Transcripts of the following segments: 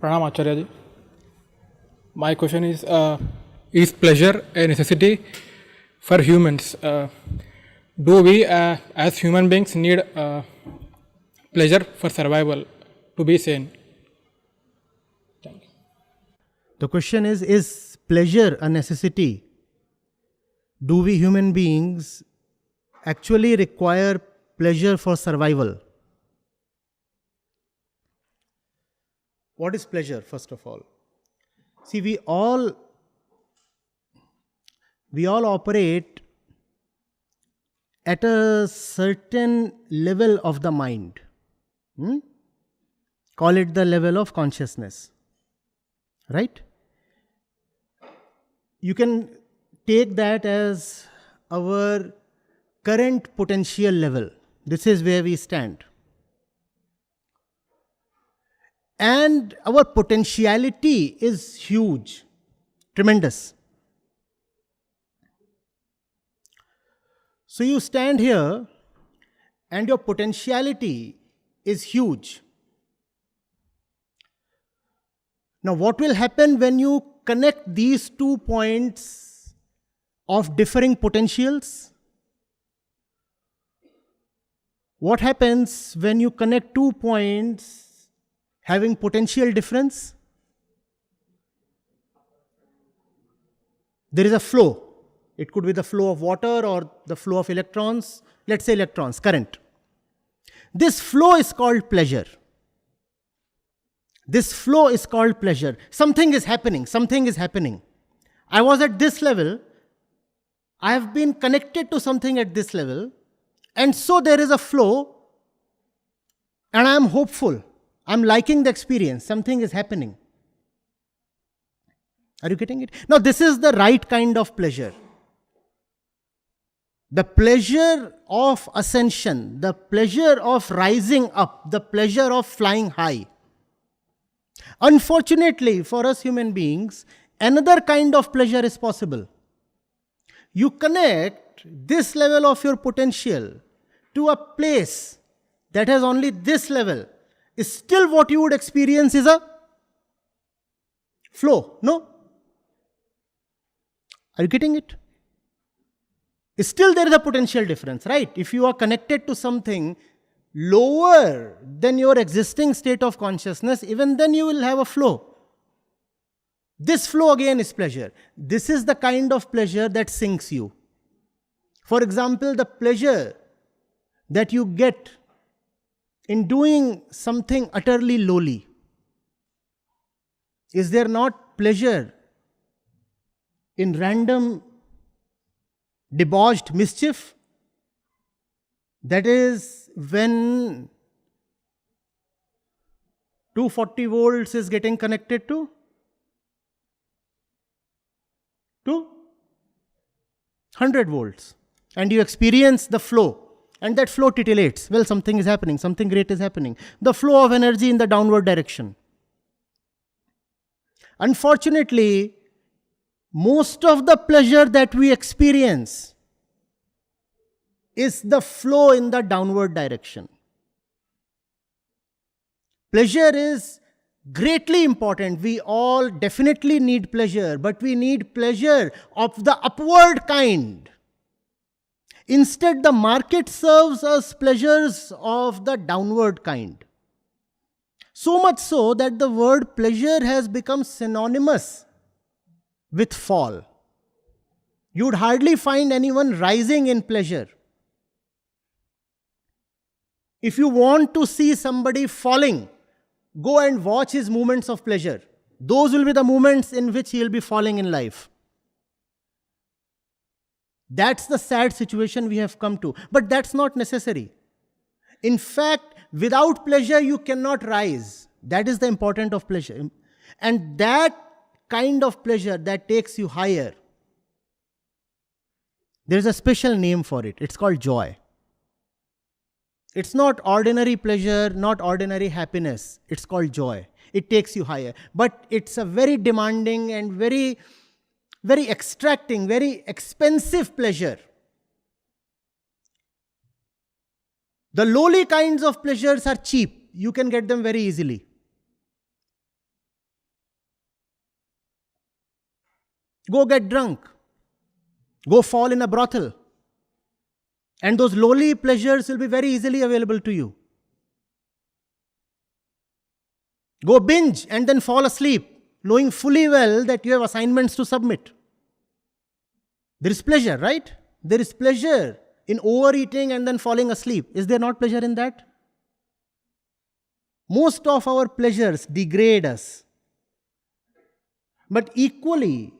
Pranam Acharya ji. My question is pleasure a necessity for humans? Do we as human beings need pleasure for survival to be sane? Thank you. The question is pleasure a necessity? Do we human beings actually require pleasure for survival? What is pleasure, first of all? See, we all operate at a certain level of the mind. Call it the level of consciousness. Right? You can take that as our current potential level. This is where we stand. And our potentiality is huge, tremendous. So you stand here and your potentiality is huge. Now what will happen when you connect these 2 points of differing potentials? What happens when you connect 2 points having potential difference? There is a flow. It could be the flow of water or the flow of electrons. Let's say electrons, current. This flow is called pleasure. This flow is called pleasure. Something is happening. Something is happening. I was at this level. I have been connected to something at this level. And so there is a flow. And I am hopeful. I'm liking the experience. Something is happening. Are you getting it? Now this is the right kind of pleasure. The pleasure of ascension, the pleasure of rising up, the pleasure of flying high. Unfortunately for us human beings, another kind of pleasure is possible. You connect this level of your potential to a place that has only this level. Still what you would experience is a flow, no? Are you getting it? Still there is a potential difference, right? If you are connected to something lower than your existing state of consciousness, even then you will have a flow. This flow again is pleasure. This is the kind of pleasure that sinks you. For example, the pleasure that you get in doing something utterly lowly. Is there not pleasure in random debauched mischief? That is when 240 volts is getting connected to 100 volts. And you experience the flow. And that flow titillates. Well, something is happening. Something great is happening. The flow of energy in the downward direction. Unfortunately, most of the pleasure that we experience is the flow in the downward direction. Pleasure is greatly important. We all definitely need pleasure, but we need pleasure of the upward kind. Instead, the market serves us pleasures of the downward kind. So much so that the word pleasure has become synonymous with fall. You would hardly find anyone rising in pleasure. If you want to see somebody falling, go and watch his moments of pleasure. Those will be the moments in which he will be falling in life. That's the sad situation we have come to. But that's not necessary. In fact, without pleasure, you cannot rise. That is the importance of pleasure. And that kind of pleasure that takes you higher, there is a special name for it. It's called joy. It's not ordinary pleasure, not ordinary happiness. It's called joy. It takes you higher. But it's a very demanding and very extracting, very expensive pleasure. The lowly kinds of pleasures are cheap. You can get them very easily. Go get drunk. Go fall in a brothel. And those lowly pleasures will be very easily available to you. Go binge and then fall asleep, knowing fully well that you have assignments to submit. There is pleasure, right? There is pleasure in overeating and then falling asleep. Is there not pleasure in that? Most of our pleasures degrade us. But equally,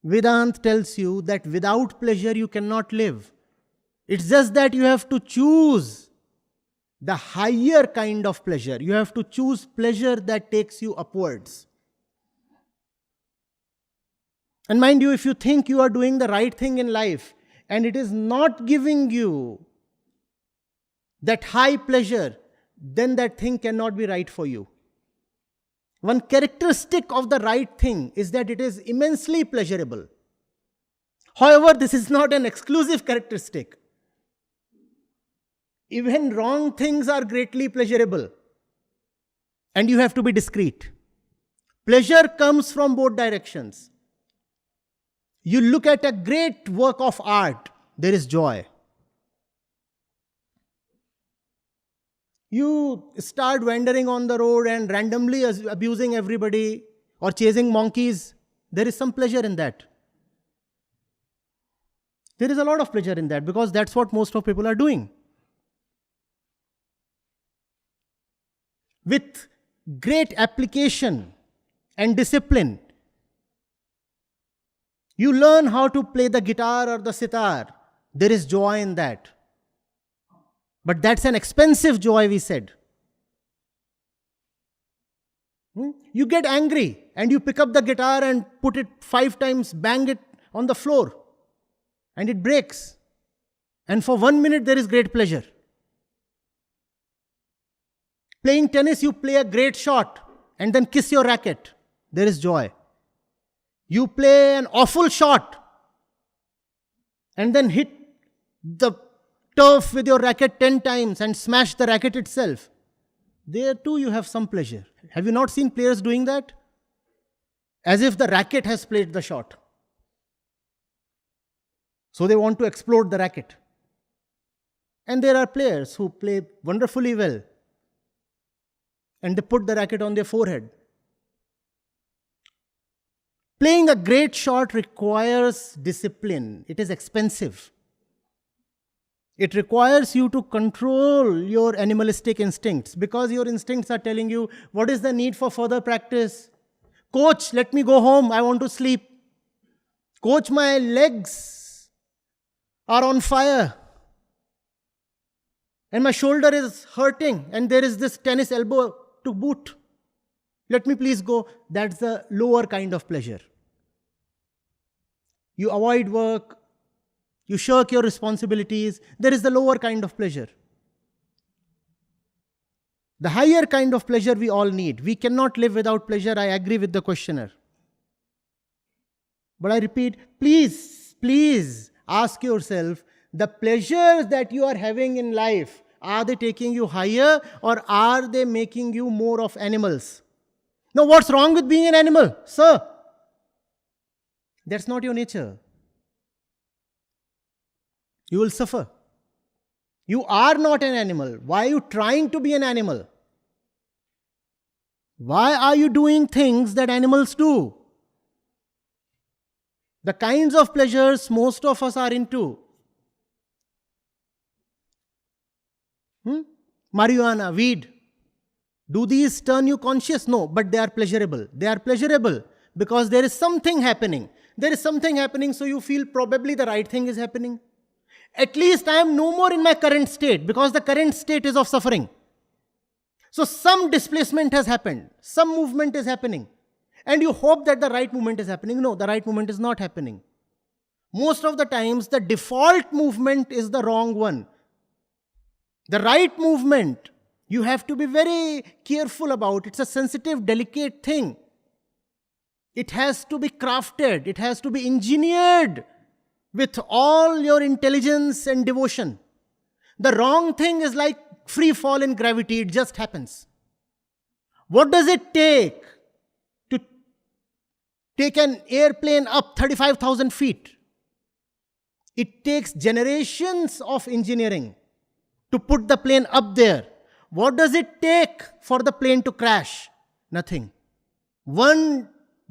Vedanta tells you that without pleasure you cannot live. It's just that you have to choose the higher kind of pleasure. You have to choose pleasure that takes you upwards. And mind you, if you think you are doing the right thing in life and it is not giving you that high pleasure, then that thing cannot be right for you. One characteristic of the right thing is that it is immensely pleasurable. However, this is not an exclusive characteristic. Even wrong things are greatly pleasurable. And you have to be discreet. Pleasure comes from both directions. You look at a great work of art, there is joy. You start wandering on the road and randomly abusing everybody or chasing monkeys, there is some pleasure in that. There is a lot of pleasure in that because that's what most of people are doing. With great application and discipline, you learn how to play the guitar or the sitar. There is joy in that. But that's an expensive joy, we said. You get angry and you pick up the guitar and put it 5 times, bang it on the floor, and it breaks. And for 1 minute there is great pleasure. Playing tennis, you play a great shot and then kiss your racket. There is joy. You play an awful shot and then hit the turf with your racket 10 times and smash the racket itself. There too you have some pleasure. Have you not seen players doing that? As if the racket has played the shot. So they want to explode the racket. And there are players who play wonderfully well and they put the racket on their forehead. Playing a great shot requires discipline. It is expensive. It requires you to control your animalistic instincts because your instincts are telling you, what is the need for further practice? Coach, let me go home. I want to sleep. Coach, my legs are on fire. And my shoulder is hurting. And there is this tennis elbow to boot. Let me please go. That's the lower kind of pleasure. You avoid work. You shirk your responsibilities. There is the lower kind of pleasure. The higher kind of pleasure we all need. We cannot live without pleasure. I agree with the questioner. But I repeat, please ask yourself, the pleasures that you are having in life, are they taking you higher or are they making you more of animals? Now, what's wrong with being an animal, sir? That's not your nature. You will suffer. You are not an animal. Why are you trying to be an animal? Why are you doing things that animals do? The kinds of pleasures most of us are into. Marijuana, weed. Do these turn you conscious? No, but they are pleasurable. They are pleasurable because there is something happening. There is something happening, so you feel probably the right thing is happening. At least I am no more in my current state because the current state is of suffering. So some displacement has happened. Some movement is happening. And you hope that the right movement is happening. No, the right movement is not happening. Most of the times, the default movement is the wrong one. The right movement, you have to be very careful about. It's a sensitive, delicate thing. It has to be crafted. It has to be engineered with all your intelligence and devotion. The wrong thing is like free fall in gravity. It just happens. What does it take to take an airplane up 35,000 feet. It takes generations of engineering to put the plane up there. What does it take for the plane to crash? Nothing. One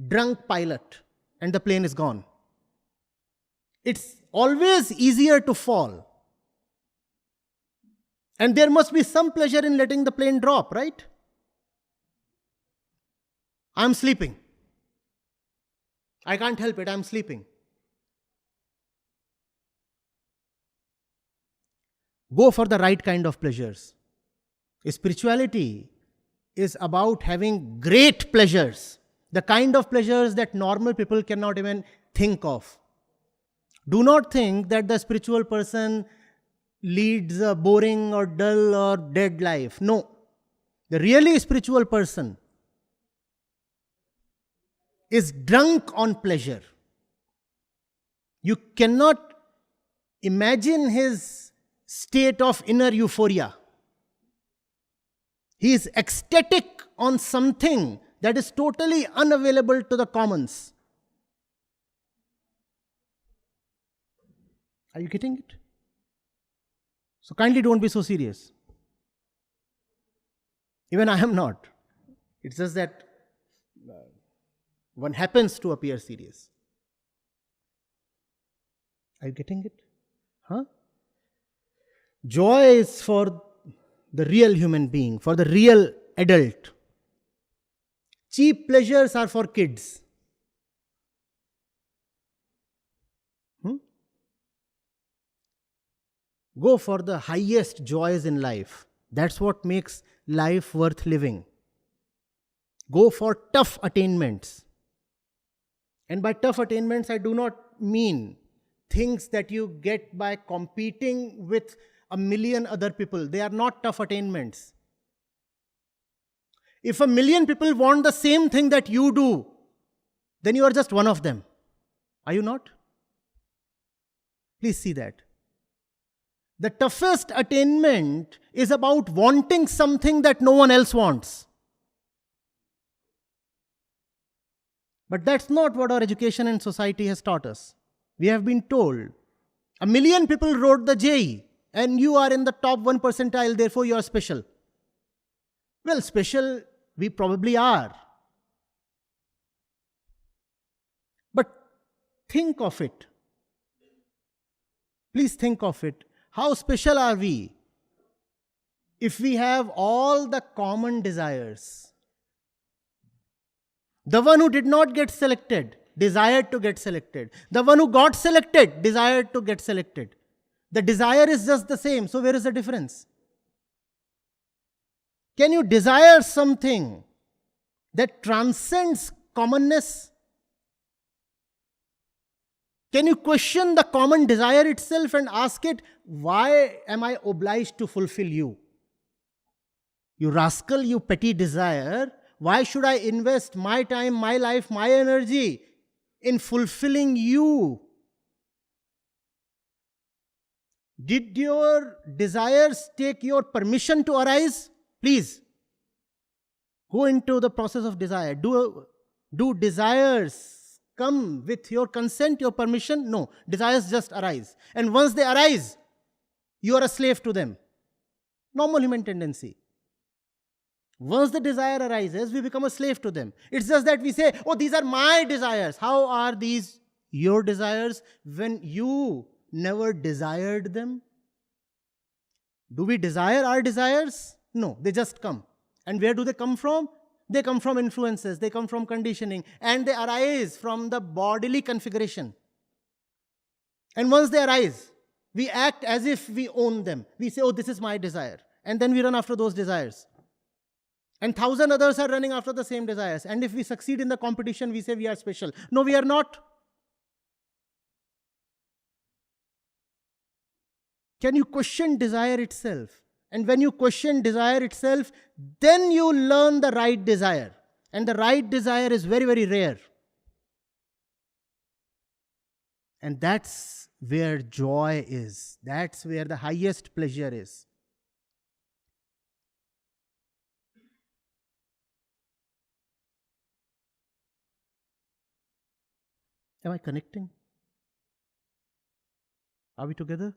drunk pilot and the plane is gone. It's always easier to fall. And there must be some pleasure in letting the plane drop, right? I'm sleeping. I can't help it, I'm sleeping. Go for the right kind of pleasures. Spirituality is about having great pleasures, the kind of pleasures that normal people cannot even think of. Do not think that the spiritual person leads a boring or dull or dead life. No. The really spiritual person is drunk on pleasure. You cannot imagine his state of inner euphoria. He is ecstatic on something that is totally unavailable to the commons. Are you getting it? So kindly don't be so serious. Even I am not. It's just that one happens to appear serious. Are you getting it? Huh? Joy is for the real human being, for the real adult. Cheap pleasures are for kids. Go for the highest joys in life. That's what makes life worth living. Go for tough attainments. And by tough attainments, I do not mean things that you get by competing with a million other people. They are not tough attainments. If a million people want the same thing that you do, then you are just one of them. Are you not? Please see that. The toughest attainment is about wanting something that no one else wants. But that's not what our education and society has taught us. We have been told, a million people wrote the JEE and you are in the top 1 percentile, therefore you are special. Well, special we probably are. But think of it. Please think of it. How special are we if we have all the common desires? The one who did not get selected desired to get selected. The one who got selected desired to get selected. The desire is just the same. So where is the difference? Can you desire something that transcends commonness? Can you question the common desire itself and ask it, why am I obliged to fulfill you? You rascal, you petty desire, why should I invest my time, my life, my energy in fulfilling you? Did your desires take your permission to arise? Please, go into the process of desire. Do desires come with your consent, your permission? No. Desires just arise. And once they arise, you are a slave to them. Normal human tendency. Once the desire arises, we become a slave to them. It's just that we say, oh, these are my desires. How are these your desires when you never desired them? Do we desire our desires? No, they just come. And where do they come from? They come from influences, they come from conditioning, and they arise from the bodily configuration. And once they arise, we act as if we own them. We say, oh, this is my desire. And then we run after those desires. And 1,000 others are running after the same desires. And if we succeed in the competition, we say we are special. No, we are not. Can you question desire itself? And when you question desire itself, then you learn the right desire. And the right desire is very, very rare. And that's where joy is. That's where the highest pleasure is. Am I connecting? Are we together?